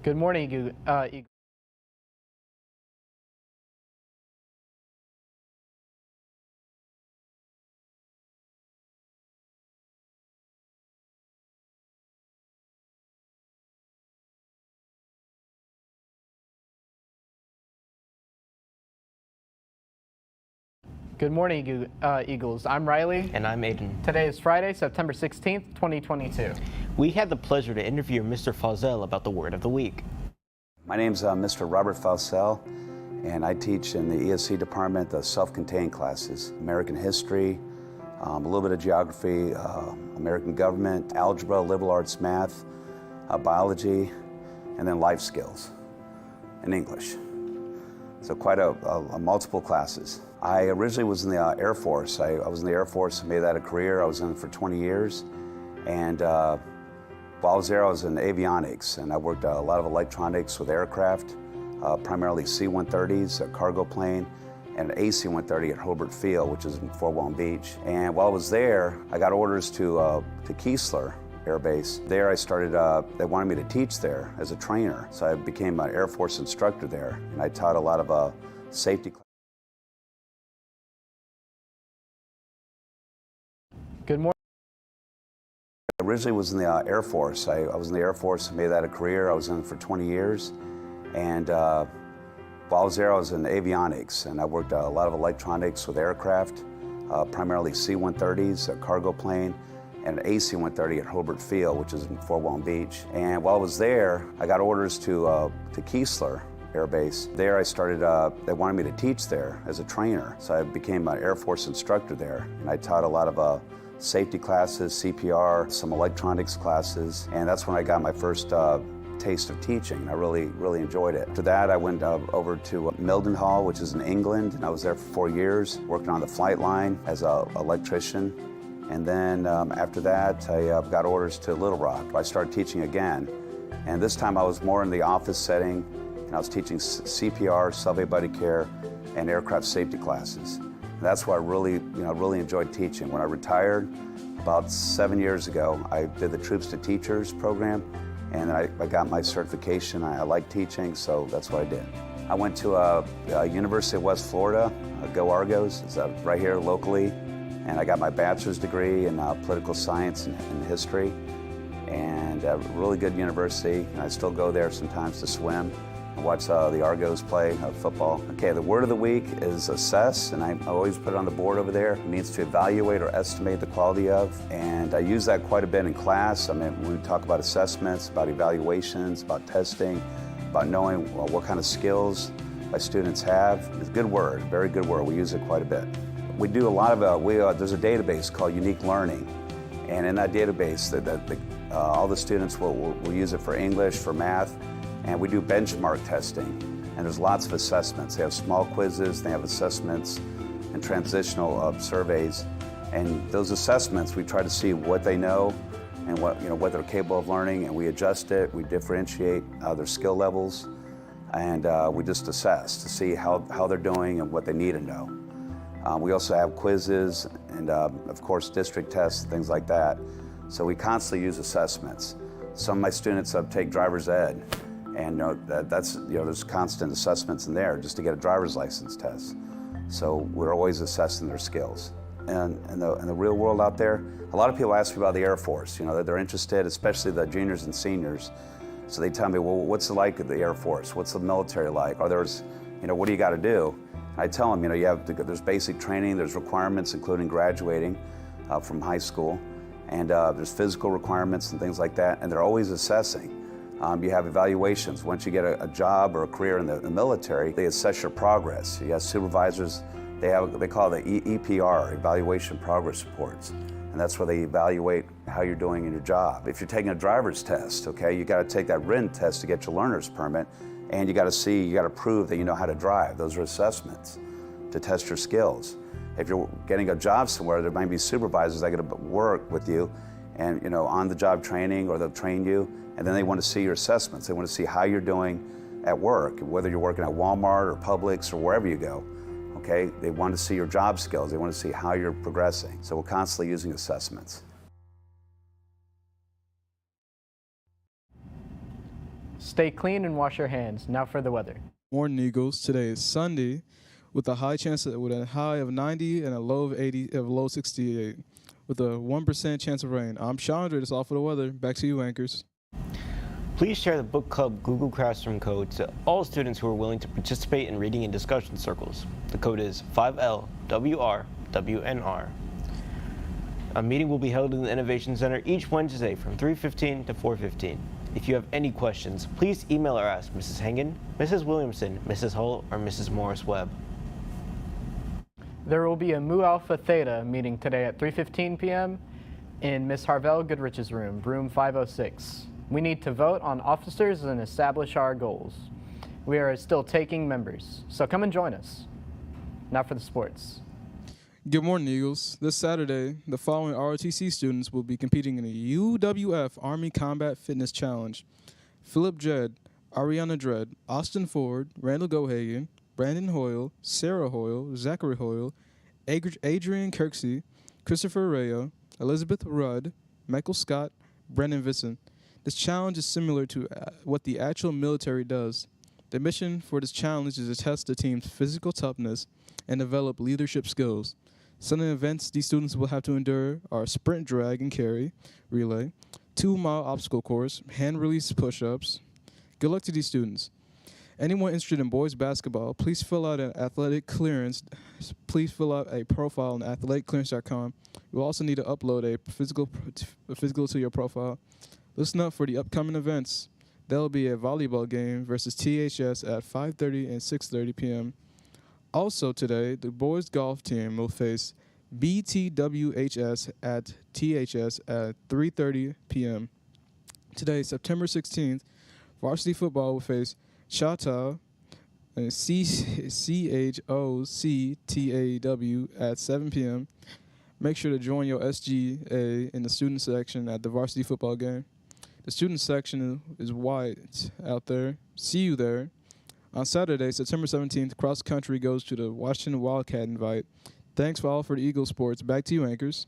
Good morning, Eagle. Good morning, Eagles. I'm Riley. And I'm Aiden. Today is Friday, September 16th, 2022. We had the pleasure to interview Mr. Fauzel about the word of the week. My name's Mr. Robert Fauzel, and I teach in the ESC department, the self-contained classes, American history, a little bit of geography, American government, algebra, liberal arts, math, biology, and then life skills and English. So quite a multiple classes. I originally was in the Air Force. I was in the Air Force and made that a career. I was in it for 20 years. And while I was there, I was in avionics, and I worked a lot of electronics with aircraft, primarily C-130s, a cargo plane, and an AC-130 at Hobart Field, which is in Fort Walton Beach. And while I was there, I got orders to Keesler Air Base. There I started, they wanted me to teach there as a trainer. So I became an Air Force instructor there, and I taught a lot of safety classes. Good morning. I originally was in the Air Force. I was in the Air Force and made that a career. I was in it for 20 years. And while I was there, I was in avionics, and I worked a lot of electronics with aircraft, primarily C-130s, a cargo plane, and an AC-130 at Hobart Field, which is in Fort Walton Beach. And while I was there, I got orders to Keesler Air Base. There I started, they wanted me to teach there as a trainer. So I became an Air Force instructor there, and I taught a lot of safety classes, CPR, some electronics classes, and that's when I got my first taste of teaching. I really enjoyed it. After that, I went over to Mildenhall, which is in England, and I was there for 4 years, working on the flight line as an electrician. And then after that, I got orders to Little Rock. I started teaching again, and this time I was more in the office setting, and I was teaching CPR, Salve Buddy Care, and aircraft safety classes. And that's where I really enjoyed teaching. When I retired about 7 years ago, I did the Troops to Teachers program, and I got my certification. I like teaching, so that's what I did. I went to University of West Florida, Go Argos, it's right here locally, and I got my bachelor's degree in political science and history, and a really good university, and I still go there sometimes to swim. I watch the Argos play football. Okay, the word of the week is assess, and I always put it on the board over there. It means to evaluate or estimate the quality of, and I use that quite a bit in class. I mean, when we talk about assessments, about evaluations, about testing, about knowing what kind of skills my students have. It's a good word, very good word. We use it quite a bit. We do a lot of, there's a database called Unique Learning, and in that database, all the students will use it for English, for math, and we do benchmark testing, and there's lots of assessments. They have small quizzes, they have assessments and transitional surveys, and those assessments, we try to see what they know and what they're capable of learning, and we adjust it, we differentiate their skill levels, and we just assess to see how they're doing and what they need to know. We also have quizzes and, of course, district tests and things like that. So we constantly use assessments. Some of my students take driver's ed, and there's constant assessments in there just to get a driver's license test. So we're always assessing their skills. And in the real world out there, a lot of people ask me about the Air Force. That they're interested, especially the juniors and seniors. So they tell me, well, what's it like at the Air Force? What's the military like? Or what do you got to do? I tell them, there's basic training, there's requirements, including graduating from high school, and there's physical requirements and things like that, and they're always assessing. You have evaluations. Once you get a job or a career in the military, they assess your progress. You have supervisors, they call it the EPR, Evaluation Progress Reports, and that's where they evaluate how you're doing in your job. If you're taking a driver's test, okay, you got to take that written test to get your learner's permit, and you got to prove that you know how to drive. Those are assessments to test your skills. If you're getting a job somewhere, there might be supervisors that are going to work with you and on the job training, or they'll train you, and then they want to see your assessments. They want to see how you're doing at work, whether you're working at Walmart or Publix or wherever you go. Okay, they want to see your job skills. They want to see how you're progressing. So we're constantly using assessments. Stay clean and wash your hands. Now for the weather. Morning, Eagles. Today is Sunday, with a high of 90 and a low of 68, with a 1% chance of rain. I'm Chandra. That's all for the weather. Back to you, anchors. Please share the book club Google Classroom code to all students who are willing to participate in reading and discussion circles. The code is 5LWRWNR. A meeting will be held in the Innovation Center each Wednesday from 3:15 to 4:15. If you have any questions, please email or ask Mrs. Hengen, Mrs. Williamson, Mrs. Hull, or Mrs. Morris-Webb. There will be a Mu Alpha Theta meeting today at 3:15 p.m. in Miss Harvell Goodrich's room 506. We need to vote on officers and establish our goals. We are still taking members, so come and join us. Now for the sports. Good morning, Eagles. This Saturday, the following ROTC students will be competing in the UWF Army Combat Fitness Challenge. Philip Jedd, Ariana Dredd, Austin Ford, Randall Gohagen, Brandon Hoyle, Sarah Hoyle, Zachary Hoyle, Adrian Kirksey, Christopher Rayo, Elizabeth Rudd, Michael Scott, Brendan Visson. This challenge is similar to what the actual military does. The mission for this challenge is to test the team's physical toughness and develop leadership skills. Some of the events these students will have to endure are sprint, drag, and carry, relay, 2-mile obstacle course, hand release push-ups. Good luck to these students. Anyone interested in boys basketball, please fill out a profile on athleticclearance.com. You'll also need to upload a physical to your profile. Listen up for the upcoming events. There will be a volleyball game versus THS at 5:30 and 6:30 p.m. Also today, the boys golf team will face BTWHS at THS at 3:30 p.m. Today, September 16th, varsity football will face Chata and CHOCTAW at 7 p.m. Make sure to join your SGA in the student section at the varsity football game. The student section is white out there. See you there. On Saturday, September 17th, cross country goes to the Washington Wildcat Invite. Thanks for all for the Eagle Sports. Back to you, anchors.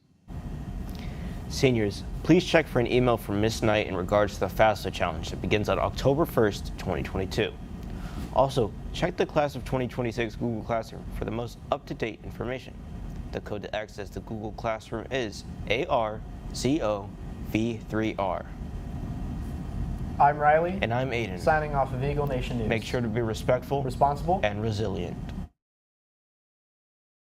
Seniors, please check for an email from Miss Knight in regards to the FAFSA challenge that begins on October 1st, 2022. Also, check the class of 2026 Google Classroom for the most up-to-date information. The code to access the Google Classroom is ARCOV3R. I'm Riley. And I'm Aiden. Signing off of Eagle Nation News. Make sure to be respectful, responsible, and resilient.